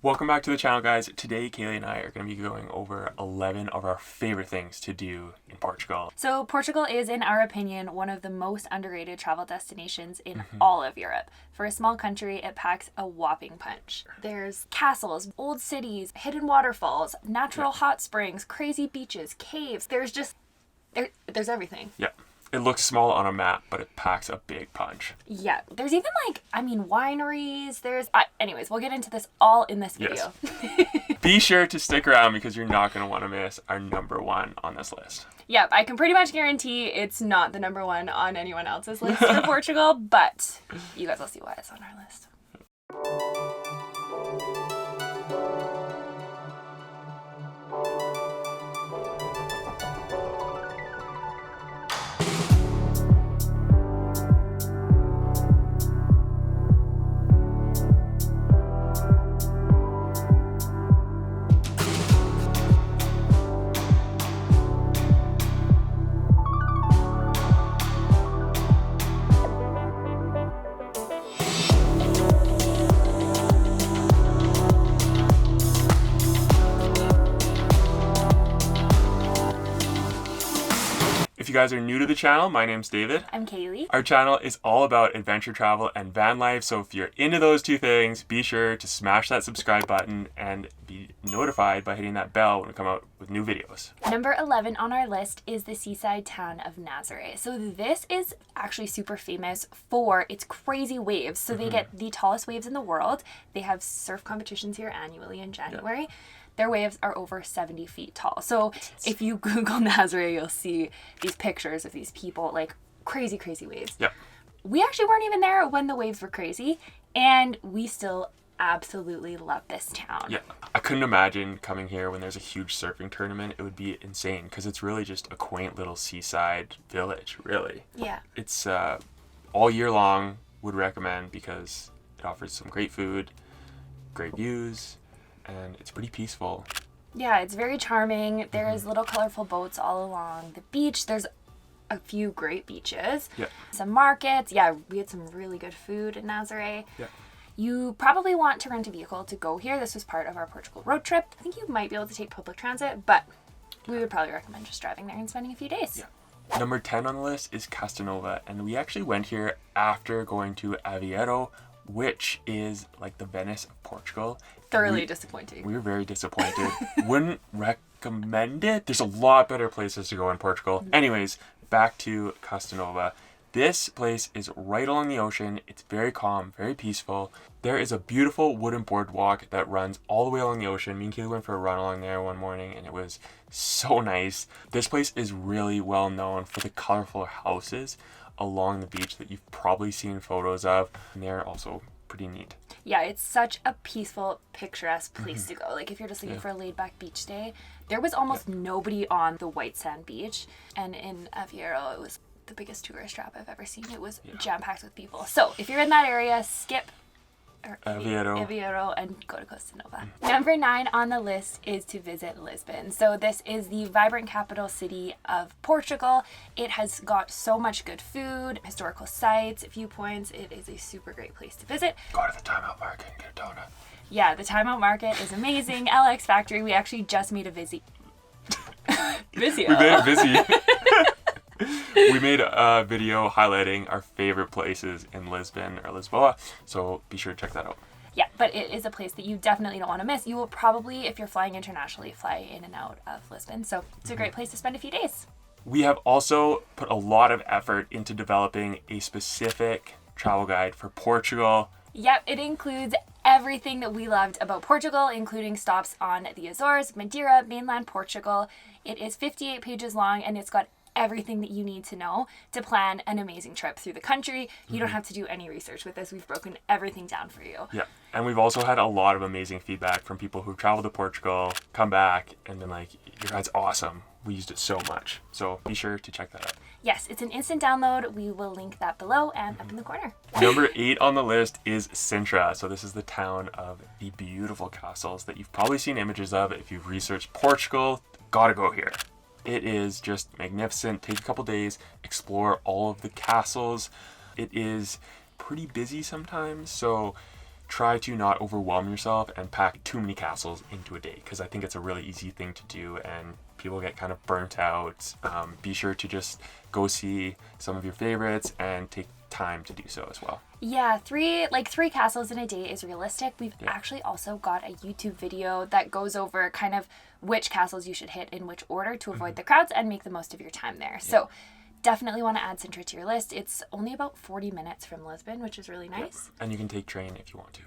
Welcome back to the channel, guys. Today, Kaylee and I are going to be going over 11 of our favorite things to do in Portugal. So Portugal is, in our opinion, one of the most underrated travel destinations in all of Europe. For a small country, it packs a whopping punch. There's castles, old cities, hidden waterfalls, natural hot springs, crazy beaches, caves. There's everything. Yeah. It looks small on a map, but it packs a big punch. Yeah. There's even wineries. Anyways, we'll get into this all in this video. Yes. Be sure to stick around because you're not going to want to miss our number one on this list. Yep, I can pretty much guarantee it's not the number one on anyone else's list for Portugal, but you guys will see why it's on our list. If you guys are new to the channel, my name's David. I'm Kaylee. Our channel is all about adventure travel and van life, so if you're into those two things, be sure to smash that subscribe button and be notified by hitting that bell when we come out with new videos. Number 11 on our list is the seaside town of Nazaré. So this is actually super famous for its crazy waves. So they get the tallest waves in the world. They have surf competitions here annually in January. Yeah. Their waves are over 70 feet tall. So if you Google Nazare, you'll see these pictures of these people, like crazy, crazy waves. Yeah. We actually weren't even there when the waves were crazy, and we still absolutely love this town. Yeah. I couldn't imagine coming here when there's a huge surfing tournament. It would be insane because it's really just a quaint little seaside village, really. Yeah. It's all year long, would recommend because it offers some great food, great views, and it's pretty peaceful. Yeah, it's very charming. There's little colorful boats all along the beach. There's a few great beaches. Yeah. Some markets. Yeah, we had some really good food in Nazaré. Yeah. You probably want to rent a vehicle to go here. This was part of our Portugal road trip. I think you might be able to take public transit, but we would probably recommend just driving there and spending a few days. Yeah. Number 10 on the list is Costa Nova, and we actually went here after going to Aveiro, which is like the Venice of Portugal. Thoroughly disappointing. We were very disappointed. Wouldn't recommend it. There's a lot better places to go in Portugal. Anyways, back to Costa Nova. This place is right along the ocean. It's very calm, very peaceful. There is a beautiful wooden boardwalk that runs all the way along the ocean. Me and Kaylee went for a run along there one morning and it was so nice. This place is really well known for the colorful houses along the beach that you've probably seen photos of. And they're also pretty neat. Yeah, it's such a peaceful, picturesque place to go. Like if you're just looking for a laid-back beach day, there was almost nobody on the white sand beach. And in Aveiro, it was the biggest tourist trap I've ever seen. It was jam-packed with people. So if you're in that area, skip Aveiro and go to Costa Nova. Number 9 on the list is to visit Lisbon. So this is the vibrant capital city of Portugal. It has got so much good food, historical sites, viewpoints. It is a super great place to visit. Go to the Timeout Market and get a donut. Yeah, the Timeout Market is amazing. LX Factory, we actually just made a Visio. We made a Visio. We made a video highlighting our favorite places in Lisbon or Lisboa, so be sure to check that out. Yeah, but it is a place that you definitely don't want to miss. You will probably, if you're flying internationally, fly in and out of Lisbon, so it's a great place to spend a few days. We have also put a lot of effort into developing a specific travel guide for Portugal. Yep, it includes everything that we loved about Portugal, including stops on the Azores, Madeira, mainland Portugal. It is 58 pages long and it's got everything that you need to know to plan an amazing trip through the country. You don't have to do any research with this. We've broken everything down for you. Yeah, and we've also had a lot of amazing feedback from people who traveled to Portugal, come back, and been like, your guide's awesome. We used it so much. So be sure to check that out. Yes, it's an instant download. We will link that below and up in the corner. Number 8 on the list is Sintra. So this is the town of the beautiful castles that you've probably seen images of. If you've researched Portugal, gotta go here. It is just magnificent. Take a couple days, explore all of the castles. It is pretty busy sometimes, so try to not overwhelm yourself and pack too many castles into a day, because I think it's a really easy thing to do and people get kind of burnt out. Be sure to just go see some of your favorites and take time to do so as well. Yeah, three castles in a day is realistic. We've actually also got a YouTube video that goes over kind of which castles you should hit in which order to avoid the crowds and make the most of your time there. So definitely want to add Sintra to your list. It's only about 40 minutes from Lisbon, which is really nice. And you can take train if you want to.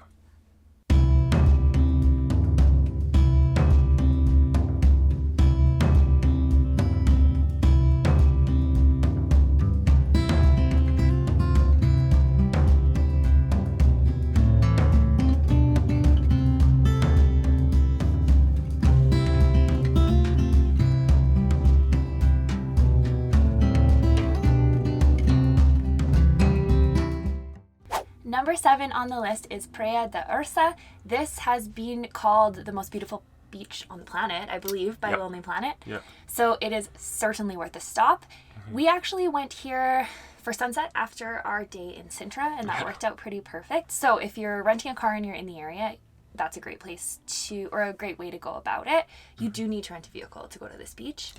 Number 7 on the list is Praia da Ursa. This has been called the most beautiful beach on the planet, I believe, by Lonely Planet. So it is certainly worth a stop. We actually went here for sunset after our day in Sintra, and that worked out pretty perfect. So if you're renting a car and you're in the area, that's a great place to, or a great way to go about it. You do need to rent a vehicle to go to this beach.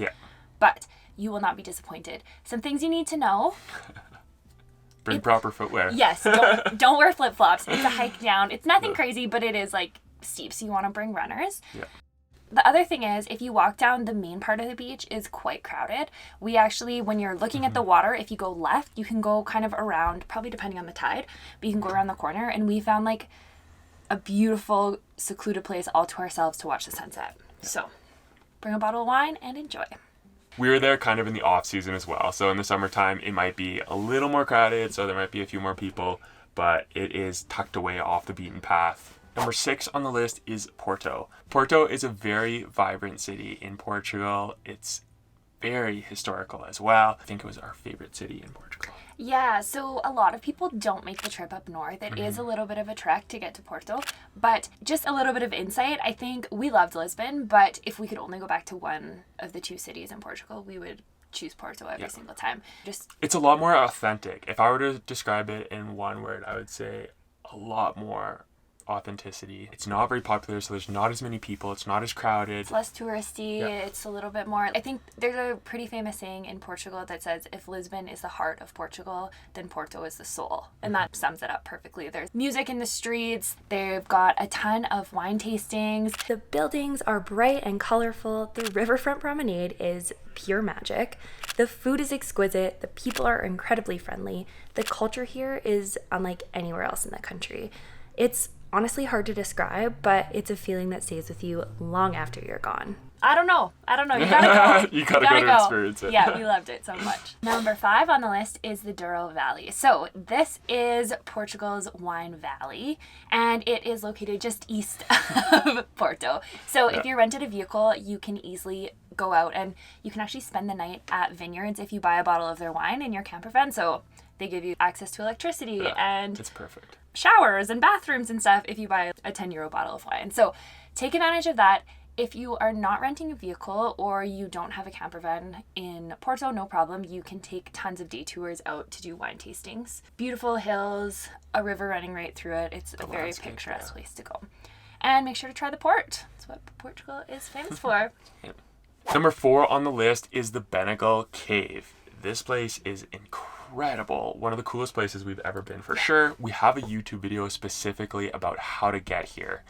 But you will not be disappointed. Some things you need to know. Bring proper footwear. Yes, don't wear flip-flops. It's a hike down. It's nothing crazy, but it is like steep, so you want to bring runners. The other thing is, if you walk down, the main part of the beach is quite crowded. We actually, when you're looking at the water, if you go left, you can go kind of around, probably depending on the tide, but you can go around the corner, and we found like a beautiful, secluded place all to ourselves to watch the sunset. So bring a bottle of wine and enjoy. We were there kind of in the off season as well. So in the summertime, it might be a little more crowded, so there might be a few more people, but it is tucked away off the beaten path. Number 6 on the list is Porto. Porto is a very vibrant city in Portugal. It's very historical as well. I think it was our favorite city in Portugal. Yeah, so a lot of people don't make the trip up north. It is a little bit of a trek to get to Porto, but just a little bit of insight. I think we loved Lisbon, but if we could only go back to one of the 2 cities in Portugal, we would choose Porto every single time. It's a lot more authentic. If I were to describe it in one word, I would say a lot more authenticity. It's not very popular, so there's not as many people. It's not as crowded. It's less touristy. It's a little bit more. I think there's a pretty famous saying in Portugal that says, if Lisbon is the heart of Portugal, then Porto is the soul. And that sums it up perfectly. There's music in the streets. They've got a ton of wine tastings. The buildings are bright and colorful. The riverfront promenade is pure magic. The food is exquisite. The people are incredibly friendly. The culture here is unlike anywhere else in the country. It's honestly hard to describe, but it's a feeling that stays with you long after you're gone. I don't know. You gotta go. You gotta go to experience it. Yeah, we loved it so much. Number 5 on the list is the Douro Valley. So this is Portugal's wine valley, and it is located just east of Porto. So if you rented a vehicle, you can easily go out and you can actually spend the night at vineyards if you buy a bottle of their wine in your camper van. So they give you access to electricity and it's perfect. Showers and bathrooms and stuff if you buy a 10 euro bottle of wine. So take advantage of that. If you are not renting a vehicle or you don't have a camper van in Porto, no problem. You can take tons of day tours out to do wine tastings. Beautiful hills, a river running right through it. It's a very picturesque place to go. And make sure to try the port. That's what Portugal is famous for. Number 4 on the list is the Benagil Cave. This place is incredible. One of the coolest places we've ever been, for sure. We have a YouTube video specifically about how to get here,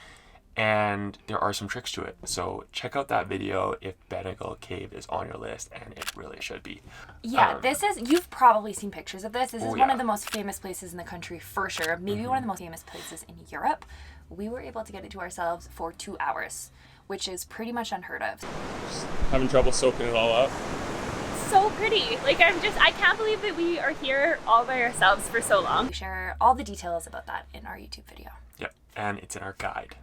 and there are some tricks to it. So check out that video if Benagil Cave is on your list, and it really should be. Yeah, you've probably seen pictures of this. This is one of the most famous places in the country, for sure. Maybe one of the most famous places in Europe. We were able to get it to ourselves for 2 hours, which is pretty much unheard of. Just having trouble soaking it all up. So pretty. Like, I can't believe that we are here all by ourselves for so long. We share all the details about that in our YouTube video. Yeah, and it's in our guide.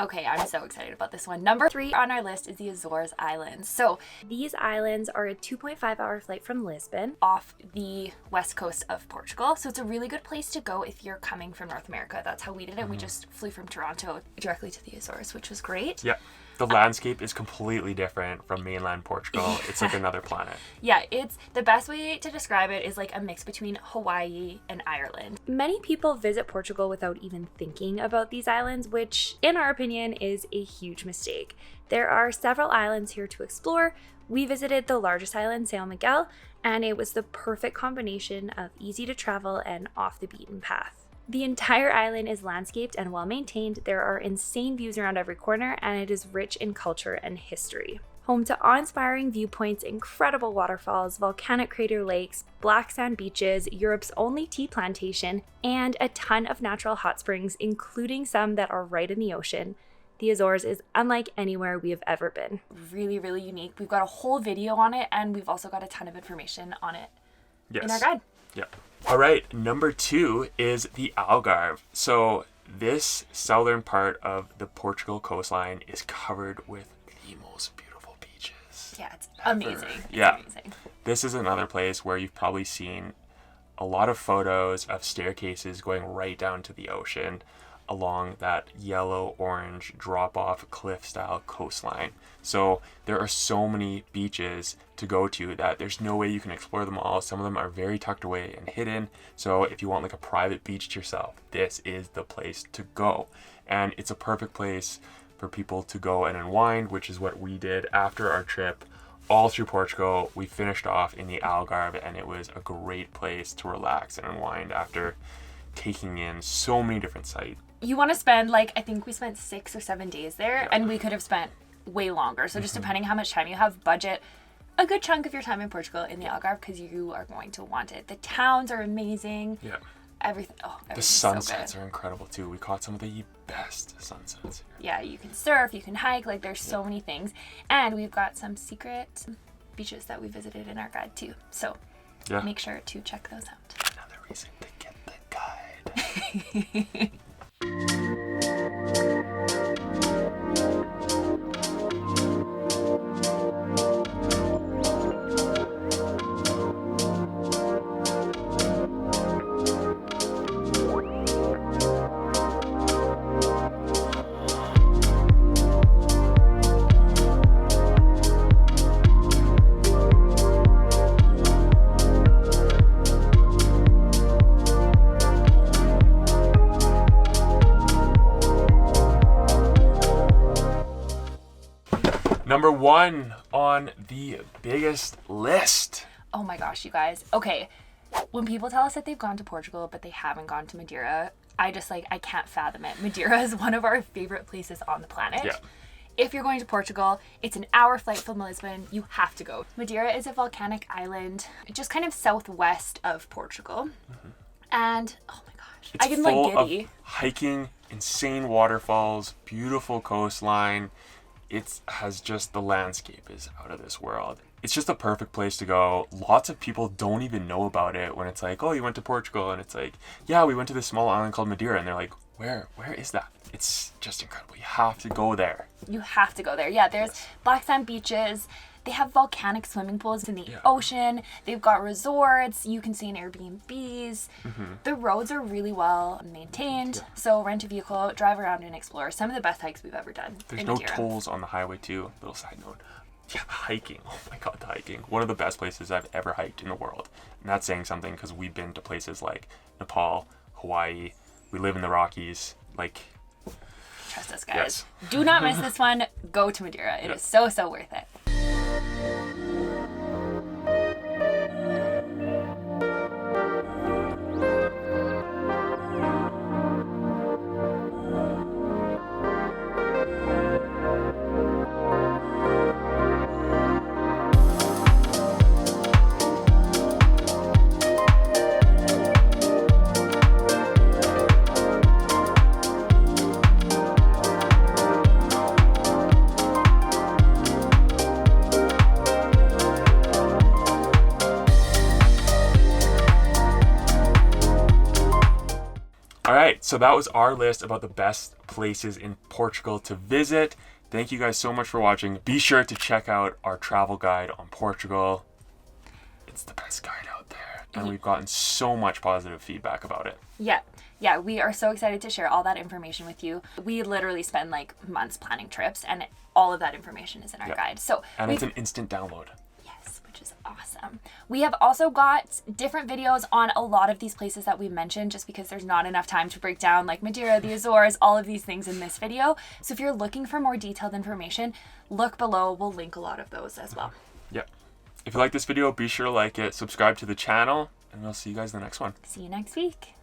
Okay, I'm so excited about this one. Number 3 on our list is the Azores Islands. So these islands are a 2.5-hour flight from Lisbon off the west coast of Portugal. So it's a really good place to go if you're coming from North America. That's how we did it. We just flew from Toronto directly to the Azores, which was great. Yeah. The landscape is completely different from mainland Portugal. It's like another planet. Yeah, it's the best way to describe it is like a mix between Hawaii and Ireland. Many people visit Portugal without even thinking about these islands, which in our opinion is a huge mistake. There are several islands here to explore. We visited the largest island, São Miguel, and it was the perfect combination of easy to travel and off the beaten path. The entire island is landscaped and well maintained. There are insane views around every corner, and it is rich in culture and history. Home to awe-inspiring viewpoints, incredible waterfalls, volcanic crater lakes, black sand beaches, Europe's only tea plantation, and a ton of natural hot springs, including some that are right in the ocean. The Azores is unlike anywhere we have ever been. Really, really unique. We've got a whole video on it, and we've also got a ton of information on it in our guide. Yeah. All right, number 2 is the Algarve. So this southern part of the Portugal coastline is covered with the most beautiful beaches. Yeah, it's amazing. It's amazing. This is another place where you've probably seen a lot of photos of staircases going right down to the ocean along that yellow-orange drop-off cliff-style coastline. So there are so many beaches to go to that there's no way you can explore them all. Some of them are very tucked away and hidden. So if you want like a private beach to yourself, this is the place to go. And it's a perfect place for people to go and unwind, which is what we did after our trip all through Portugal. We finished off in the Algarve, and it was a great place to relax and unwind after taking in so many different sights. You want to spend, like, I think we spent 6 or 7 days there, and we could have spent way longer. So just depending how much time you have, budget a good chunk of your time in Portugal in the Algarve, because you are going to want it. The towns are amazing. Yeah. Everything. The sunsets are incredible too. We caught some of the best sunsets. Yeah, you can surf, you can hike, like there's so many things. And we've got some secret beaches that we visited in our guide too. So make sure to check those out. Another reason to get the guide. Number 1 on the biggest list. Oh my gosh, you guys. Okay, when people tell us that they've gone to Portugal but they haven't gone to Madeira, I can't fathom it. Madeira is one of our favorite places on the planet. Yeah. If you're going to Portugal, it's an hour flight from Lisbon. You have to go. Madeira is a volcanic island just kind of southwest of Portugal. And oh my gosh, it's I get full like giddy. Of hiking, insane waterfalls, beautiful coastline. It has just, the landscape is out of this world. It's just a perfect place to go. Lots of people don't even know about it when it's like, oh, you went to Portugal. And it's like, yeah, we went to this small island called Madeira. And they're like, where is that? It's just incredible. You have to go there. You have to go there. Yeah, there's black sand beaches. They have volcanic swimming pools in the ocean. They've got resorts. You can stay in Airbnbs. The roads are really well maintained. So rent a vehicle, drive around and explore. Some of the best hikes we've ever done. There's no tolls on the highway too. Little side note. Yeah, the hiking. Oh my God, the hiking. One of the best places I've ever hiked in the world. And that's saying something because we've been to places like Nepal, Hawaii. We live in the Rockies. Like, trust us, guys. Do not miss this one. Go to Madeira. It is so worth it. So that was our list about the best places in Portugal to visit. Thank you guys so much for watching. Be sure to check out our travel guide on Portugal. It's the best guide out there. And we've gotten so much positive feedback about it. Yeah, we are so excited to share all that information with you. We literally spend like months planning trips, and all of that information is in our guide. And it's an instant download. Yes, which is awesome. We have also got different videos on a lot of these places that we mentioned, just because there's not enough time to break down like Madeira, the Azores, all of these things in this video. So if you're looking for more detailed information, look below. We'll link a lot of those as well. Yep. If you like this video, be sure to like it, subscribe to the channel, and we'll see you guys in the next one. See you next week.